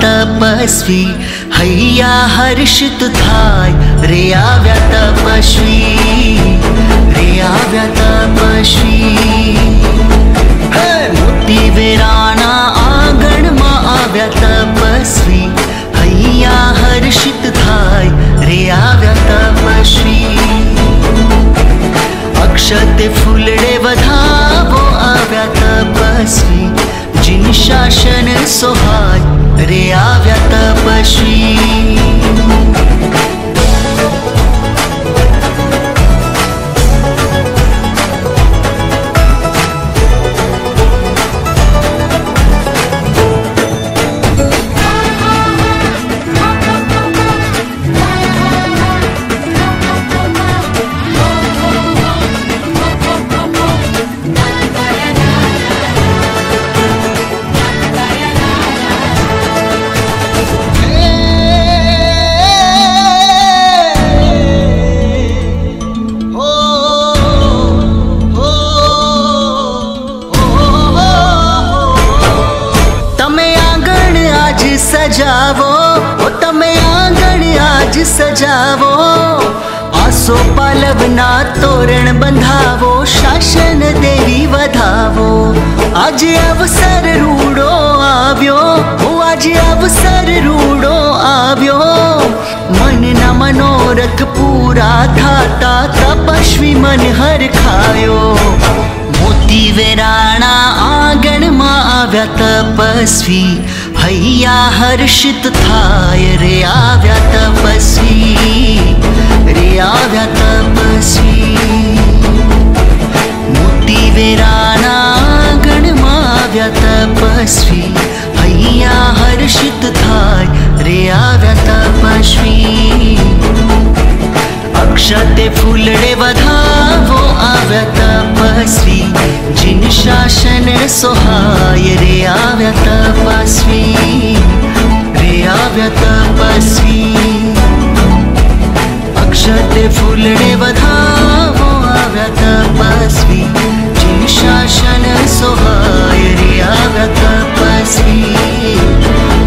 तपस्वी हैया हर्षित थाय रे आव्या तपस्वी रे आव्या तपस्वी मोती वेराना आंगण मा आव्या तपस्वी हैया हर्षित थाय रे आव्या तपस्वी अक्षते फुलड़े वधावो आव्या तपस्वी जिन शासन सोहाय रे आव्या तपस्वी सजावो ओ तमे आंगण आज सजावो आसो पालवना तोरण बंधावो शासन देवी वधावो आज अवसर रूड़ो आव्यो ओ आज अवसर रूड़ो आव्यो मन न मनोरथ पूरा थाता तपस्वी मन हर खायो मोती वेराणा आंगण मा आव्या तपस्वी हैया हर्षित थाय रे आव्या तपस्वी रे आव्या तपस्वी मोती वेराना आंगण मा आव्या तपस्वी हैया हर्षित थाय रे आव्या तपस्वी अक्षते फुलड़े वधावो आव्या तपस्वी जिन शासन सोहाय रे आव्या तपस्वी रे आव्या तपस्वी अक्षते फुलड़े वधावो आव्या तपस्वी जिन शासन सोहाय रे आव्या तपस्वी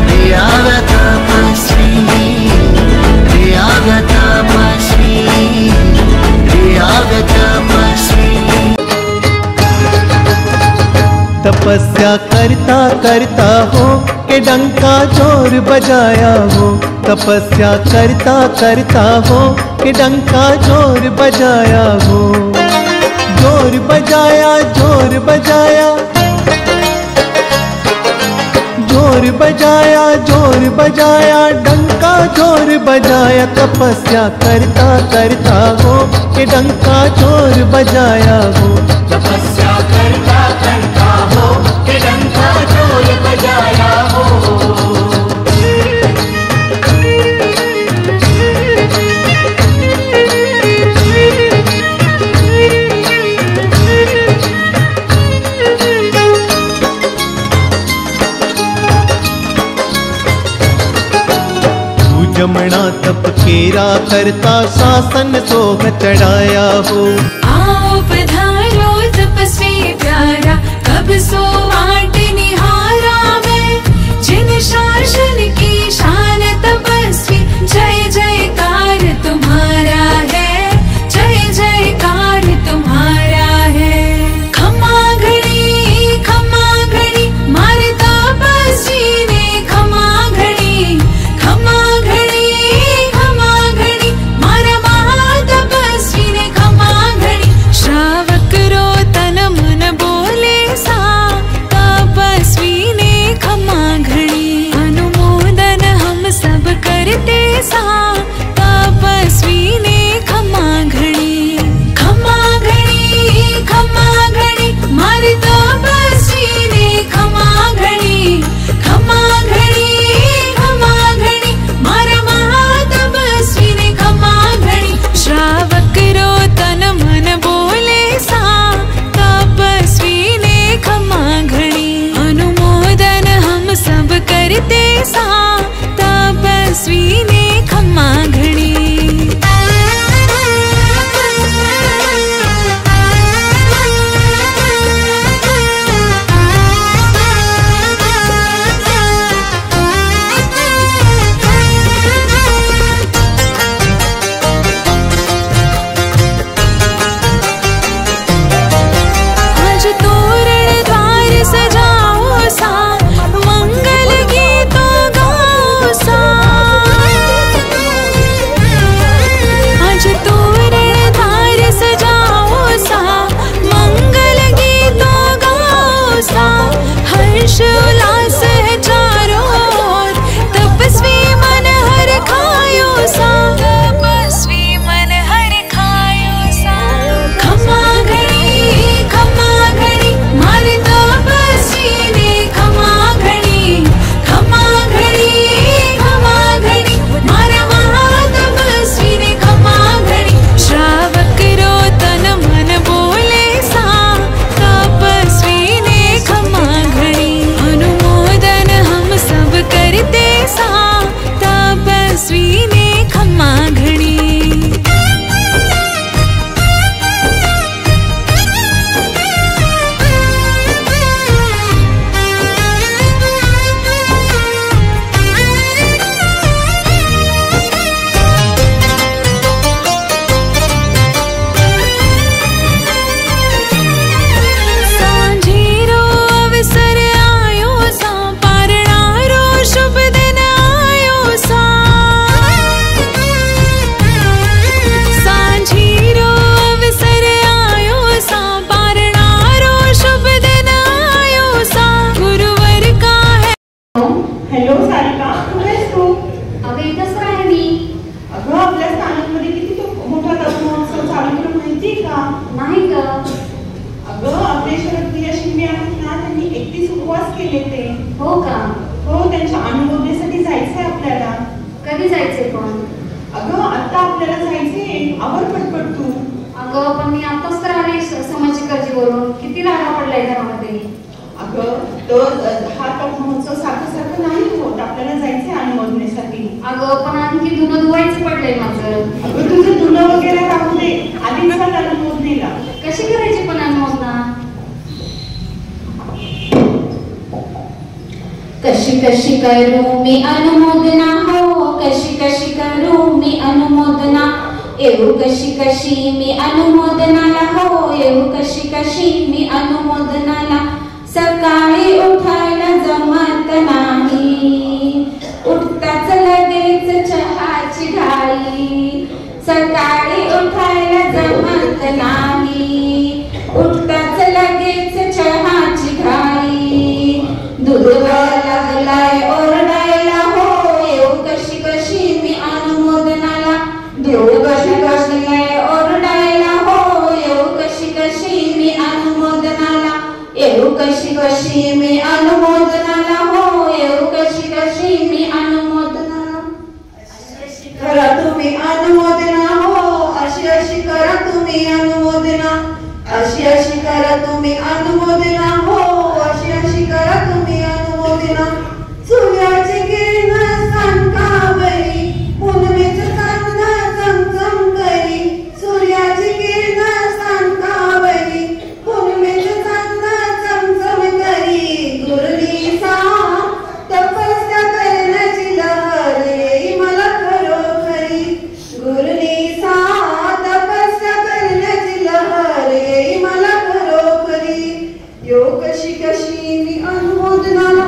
रे आव्या तपस्वी रे आव्या तपस्वी रे आव्या तपस्वी तपस्या करता करता हो के डंका जोर बजाया हो तपस्या करता करता हो के डंका जोर बजाया हो जोर बजाया जोर बजाया जोर बजाया जोर बजाया डंका जोर बजाया तपस्या करता करता हो के डंका जोर बजाया हो तपस्या करता करता हो के डंका जोर बजाया हो जमना तप केरा करता शासन सोह चढ़ाया हो आओ पधारो तपस्वी प्यारा कब सो वाट निहारा मैं जिन शासन की शान तपस्वी जय जयकार तुम्हारा है जय जयकार तुम्हारा है खमा घड़ी मारे तपस्वी ने खमा घड़ी मारा महातपस्वी ने खमा घड़ी श्रावक रो तन मन बोले सा हॅलो सारिका, कुठे आहेस तू? अगं इथंच तर आहे मी. अगं आपल्या स्थानकमध्ये किती तो मोठा लग्नोत्सव चालू केला माहिती का? नाही ग. अगं आपले शरद शिंदे आहेत ना, त्यांनी 31 उपवास केले ते. हो का? हो, त्यांच्या अनुभवण्यासाठी जायचंय आपल्याला. कधी जायचंय पण? अगं आता आपल्याला जायचंय, आवर पटपट तू. अगं पण मी आताच तर आले समाजची कर्जीवरून. किती राडा पडलाय घरामध्ये. अगं तर हा महोत्सव सारखं सारखं नाही होत, आपल्याला जायचंय अनुमोदनेसाठी. अगं पण आणखी धुणं धुवायचं पडलंय माझं. अगं तुझं धुणं वगैरे राहू दे, आधी चल अनुमोदनेला. कशी करायची पण अनुमोदना? कशी कशी करू मी अनुमोदना हो, कशी कशी करू मी अनुमोदना, येऊ कशी कशी मी अनुमोदनाला हो, येऊ कशी कशी मी अनुमोदनाला. सकाळी उठायला जमत नाही, उठताच लगेच चहाची घाई. सकाळी उठायला जमत नाही, उठताच लगेच चहाची घाई. दूध लागलाय ओरडायला हो, येऊ कशी कशी मी अनुमोदनाला. दूध कशी लागलाय ओरडायला हो, येऊ कशी कशी मी अनुमोदनाला. येऊ कशी कशी मी अनुमोदनाला हो, येऊ कशी कशी मी अनुमोदनाला. करा तुम्ही अनुमोदना हो, अशी अशी करा तुम्ही अनुमोदना, अशी अशी करा तुम्ही अनुमोदना हो, अशी अशी करा तुम्ही अनुमोदना. सूर्याची किरण सांकावरी, पुनवेचं चांदणं चमचम करी. सूर्याची किरण सांकावरी, पुनवेचं चांदणं चमचम करी. गुरुनी सा तपस्या करण्याची लहर येई मला खरोखरी. गुरुनी सा तपस्या करण्याची लहर येई मला खरोखरी. येऊ कशी कशी मी अनुमोदनाला.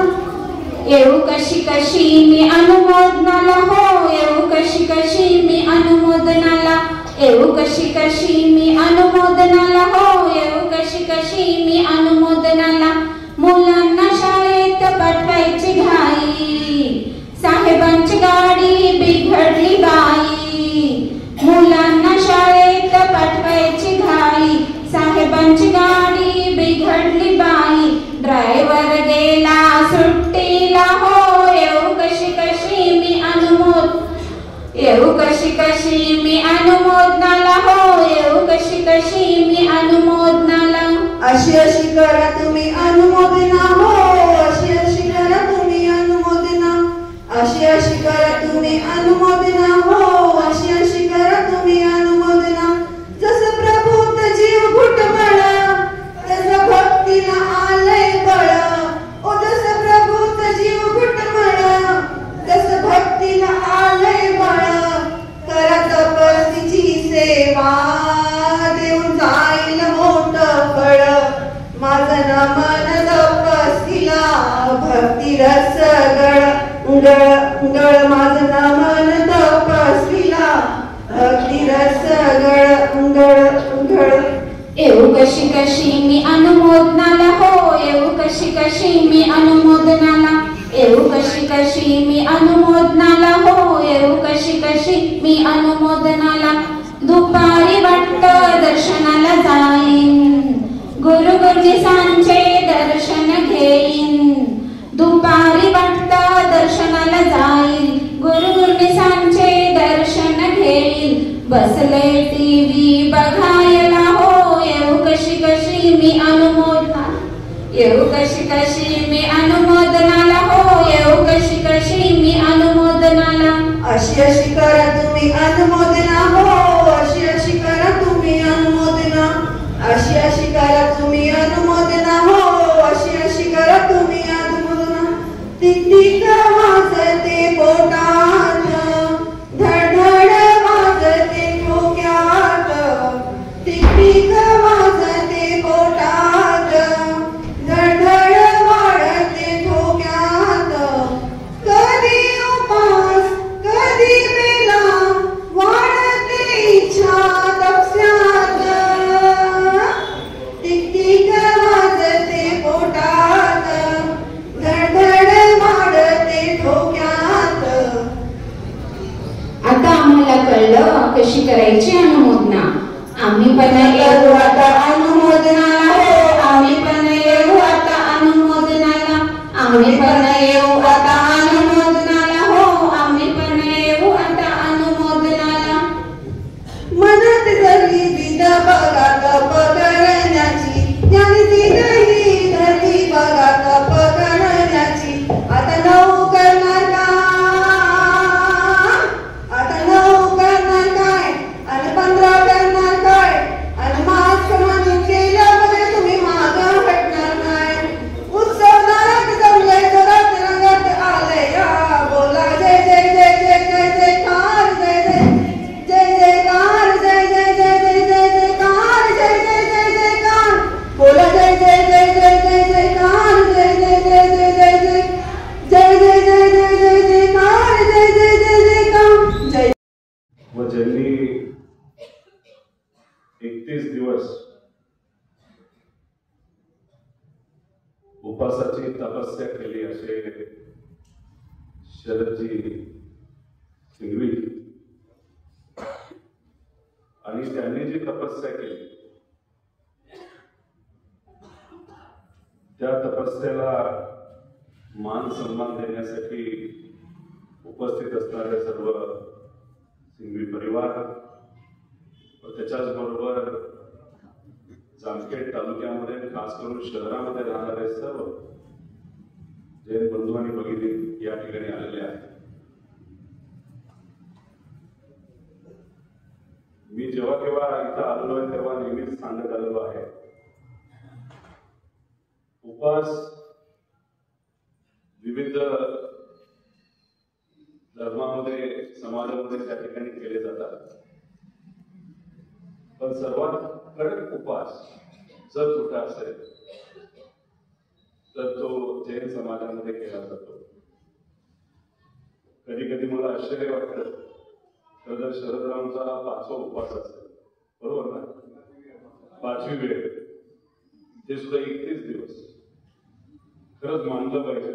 येऊ कशी कशी मी अनुमोदनाला हो, येऊ कशी कशी मी अनुमोदनाला. येऊ कशी कशी मी अनुमोदनाला हो, येऊ कशी कशी मी अनुमोदनाला. मुलांना शाळेत पाठवायची घाई, साहेबांची गाडी बिघडली बाई. मुलांना शाळेत पाठवायची घाई, साहेबांची गाडी बिघडली बाई. ड्रायव्हर गेला सुट्टीला हो, येऊ कशी कशी मी अनुमोद. येऊ कशी कशी मी अनुमोदनाला हो, येऊ कशी कशी मी अनुमोदनाला. अशी अशी करा तुम्ही अनुमोदना हो, अशी अशी करा तुम्ही अनुमोदना, अशी अशी करा तुम्ही अनुमोदना हो, अशी अशी करा तुम्ही अनुमोदना. जसं प्रभूत जीव घुटमळ, तसं भक्तीला आलंय बळ. ओ जसं प्रभूत जीव घुटमळ, तसं भक्तीला आलंय बळ. करा तपस्तीची सेवा, देऊन जाईल मोठं फळ. माझं नमन तपस्तीला, भक्ती रस गळ गळ गळ. माझं नमन तपस्तीला, भक्ती रस गळ गळ गळ. येऊ कशी कशी मी अनुमोदनाला हो, येऊ कशी कशी मी अनुमोदनाला. येऊ कशी कशी मी अनुमोदनाला हो, येऊ कशी कशी मी अनुमोदनाला. दुपारी वाटतं दर्शनाला जाईन, गुरु गुरुजीसांचे दर्शन घेईन. दुपारी वाटतं दर्शनाला जाईन, गुरु गुरुजीसांचे दर्शन घेईन. बसले टीव्ही बघायला हो, येऊ कशी कशी मी अनुमोदनाला. येऊ कशी कशी मी अनुमोदनाला हो, येऊ कशी कशी मी अनुमोदनाला. अशी अशी करा तुम्ही अनुमोदना हो, अशी अशी करा तुम्ही अनुमोदना, अशी अशी करा तुम्ही अनुमोदना हो, अशी अशी करा तुम्ही अनुमोदना. तिक वाजते पोटात, धडधड वाजते डोक्यात. तिक वाजते पोटात, धडधड वाढते डोक्यात. पण येऊ आता अनुमोदनाला हो आम्ही पण येऊ आता अनुमोदनाला आम्ही पण येऊ आता अनुमोदनाला हो आम्ही पण येऊ आता अनुमोदनाला मनात झाली विद बघा तप करण्याची ज्याने दिली धरली बघा तप करण्याची आता नऊ करणार का आता 9 करणार काय आणि 15 करणार काय आणि मास्क म्हणून केल्यामध्ये तुम्ही मागं हटणार नाही उत्सव नारक जमले जोरात रंगात आले या बोला जय जय जय जय जय जयकार जय जय जय जयकार जय जय जय जय जय जयकार जय जय जय जयकार बोला जय जय जय जय जय जयकार जय जय जय जय जय जय जय जय जय जय जय जयकार जय जय जय जयकार जय व ज्यांनी 31 दिवस उपासाची तपस्या केली असे शरदजी सिंघवी आणि त्यांनी जी तपस्या केली त्या तपस्याला मान सन्मान देण्यासाठी उपस्थित असणारे सर्व सिंघवी परिवार व त्याच्याच बरोबर जामखेड तालुक्यामध्ये खास करून शहरामध्ये राहणारे सर्व जैन बंधू आणि भगिनी या ठिकाणी आलेले आहेत. मी जेव्हा केव्हा इथं आलेलो आहे तेव्हा नेहमीच सांगत आलेलो आहे उपवास विविध धर्मामध्ये समाजामध्ये त्या ठिकाणी केले जातात पण सर्वात कडक उपवास जर कुठं असेल तर तो जैन समाजामध्ये केला जातो. कधी कधी मला आश्चर्य वाटतं तर जर शरदरावांचा 5वा उपवास असेल बरोबर ना 5वी वेळ ते सुद्धा 31 दिवस खरंच मानलं पाहिजे.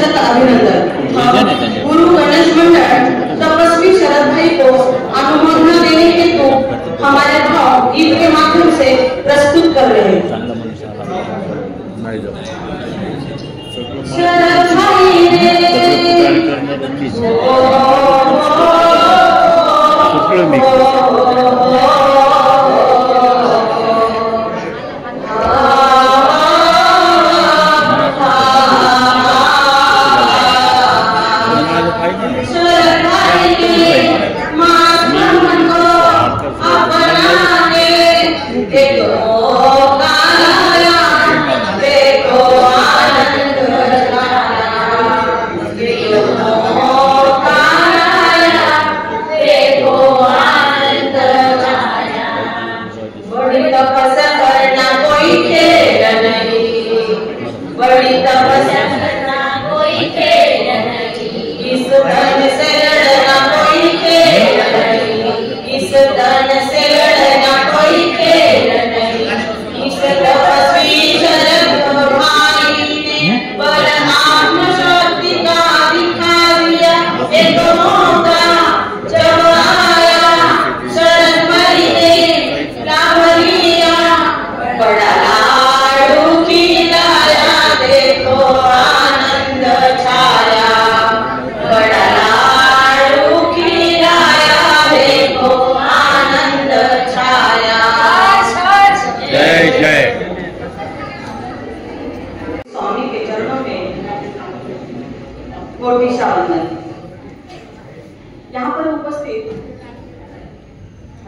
शत अभिनंदन. गुरु गणेश मंडल तपस्वी शरद भाई को अनुमोदना देने हेतु हमारे भाव गीत के माध्यम से प्रस्तुत कर रहे हैं. शरद भाई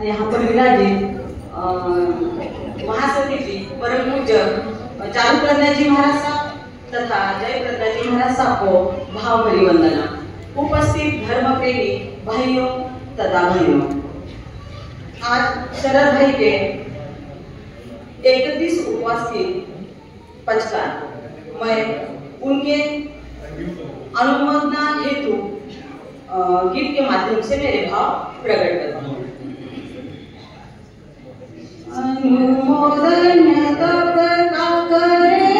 यहाँ पर विराजित महासतीजी परमपूज्य चारुप्रज्ञाजी महाराज साहेब तथा जयप्रज्ञाजी महाराज साहेब को भावभरी वंदना। उपस्थित धर्मप्रेमी भाइयों तथा बहनों, आज शरद भाई के 31 उपवास के पश्चात मैं उनके अनुमोदना हेतु गीत के माध्यम से मेरे भाव प्रकट करता हूँ। अनुमोदन तब का करे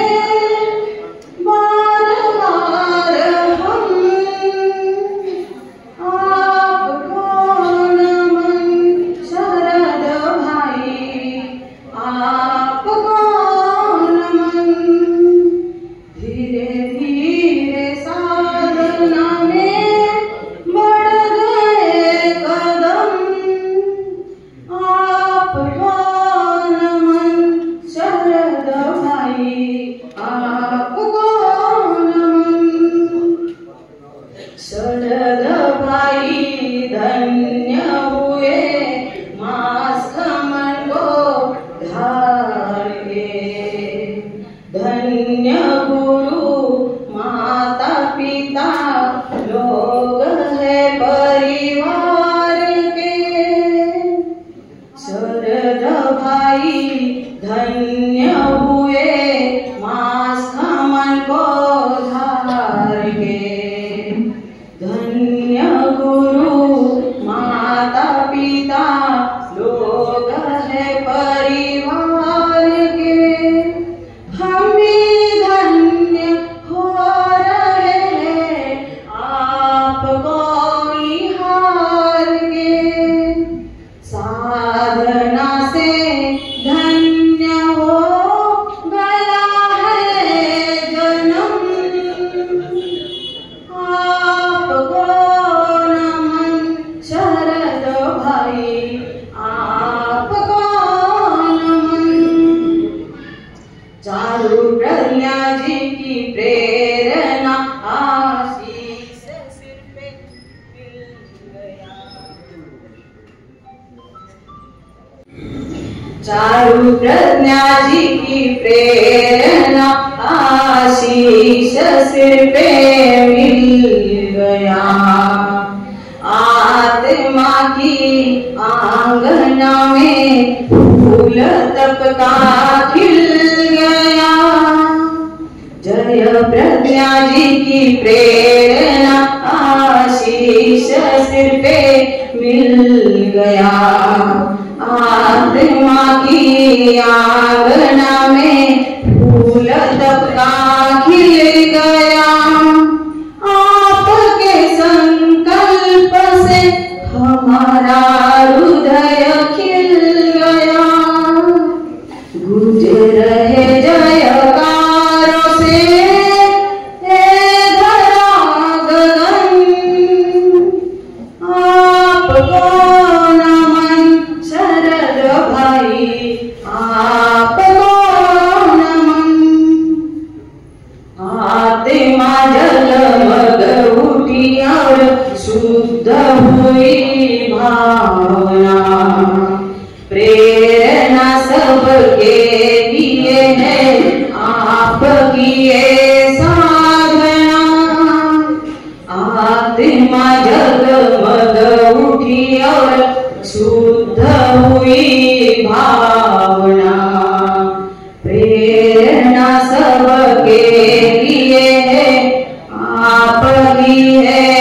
बार बार हम, आपको नमन शरद भाई, आपको नमन। धीरे धीरे साधना में बढ़ गए कदम, आपको शरद भाई, आपको नमन। शरद भाई धन्य हुए मास कमल को धार के, धन्य गुरु माता पिता लोग है परिवार के। शरद भाई धन्य हुए मास कमल को धार के, धन्य गुरु माता पिता लोग है परिवार के। हम भी धन्य हो रहे हैं आपको निहार के। साधना से धन्य हो गया है जन्म, आपको नमन शरद भाई, आपको नमन। चारु प्रज्ञा जी की प्रेरणा आशीष सिर पे मिल गया। चारु प्रज्ञा जी की प्रेरणा आशीष सिर पे मिल गया। आत्मा की आंगना में फूल तपका खिल गया। जय प्रज्ञा जी की प्रेरणा आशीष सिर पे मिल गया। आत्मा की आंगना में फूल तपका खिल गया। आपके संकल्प से हमारा हृदय खिल गया। गूंज रहे जयकारों से हे धरा गगन, आपको नमन शरद भाई, आपको नमन। आत्मा जलमग उठी और शुद्ध हुई भावना। प्रेरणा सबके लिए है आपकी ये साधना। आत्मा जलमग उठी और शुद्ध हुई भावना। प्रेरणा सबके लिए है आपकी है